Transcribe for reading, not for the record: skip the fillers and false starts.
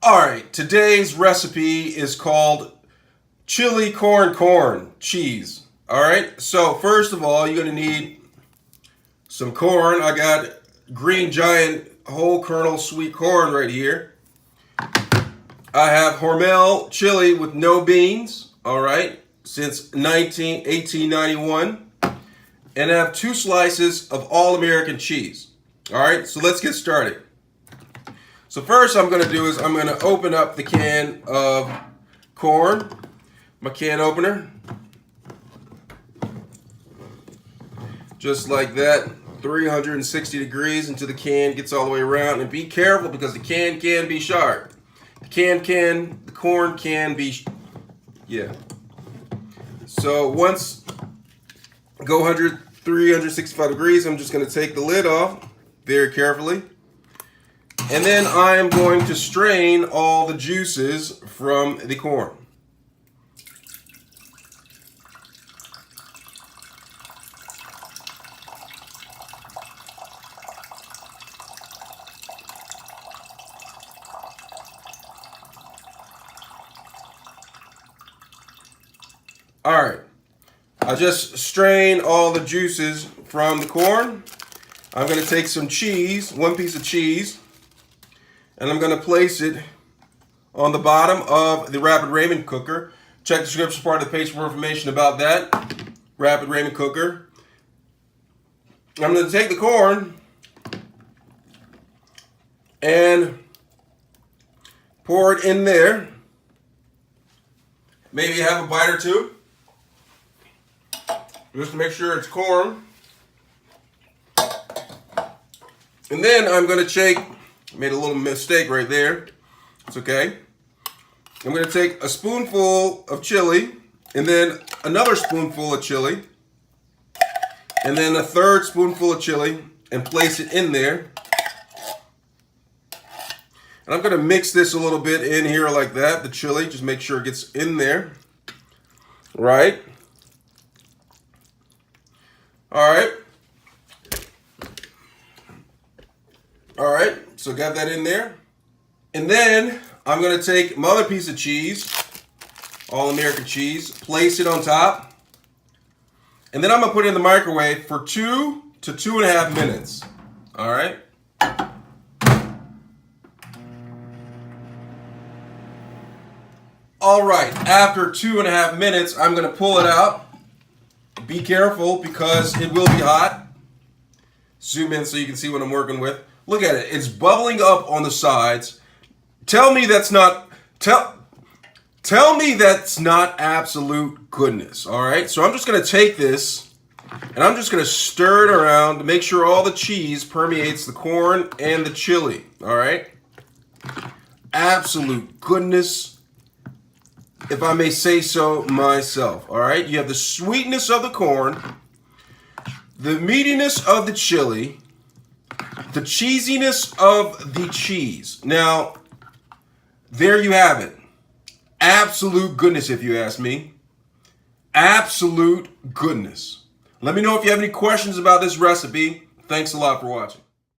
Alright, today's recipe is called chili corn cheese. Alright, so first of all, you're going to need some corn. I got green giant whole kernel sweet corn right here. I have Hormel chili with no beans, alright, since 1891. And I have 2 slices of all-American cheese. Alright, so let's get started. So first I'm going to do is I'm going to open up the can of corn, my can opener, just like that, 360 degrees until the can gets all the way around. And be careful because the can be sharp. The corn can be, yeah. So once go 365 degrees, I'm just going to take the lid off very carefully. And then I am going to strain all the juices from the corn. All right, I just strained all the juices from the corn. I'm going to take some cheese, 1 piece of cheese, and I'm going to place it on the bottom of the Rapid Ramen cooker. Check the description part of the page for more information about that. Rapid Ramen cooker. I'm going to take the corn and pour it in there. Maybe have a bite or two, just to make sure it's corn. And then I'm going to take, made a little mistake right there. It's okay. I'm going to take a spoonful of chili, and then another spoonful of chili, and then a third spoonful of chili, and place it in there. And I'm going to mix this a little bit in here like that, the chili, just make sure it gets in there. Right? All right. All right, so got that in there. And then I'm going to take my other piece of cheese, all American cheese, place it on top. And then I'm going to put it in the microwave for 2 to 2.5 minutes. All right. All right, after 2.5 minutes, I'm going to pull it out. Be careful because it will be hot. Zoom in so you can see what I'm working with. Look at it. It's bubbling up on the sides. Tell me that's not absolute goodness. All right? So I'm just going to take this and I'm just going to stir it around to make sure all the cheese permeates the corn and the chili. All right? Absolute goodness, if I may say so myself. All right? You have the sweetness of the corn, the meatiness of the chili, the cheesiness of the cheese. Now, there you have it. Absolute goodness, if you ask me. Absolute goodness. Let me know if you have any questions about this recipe. Thanks a lot for watching.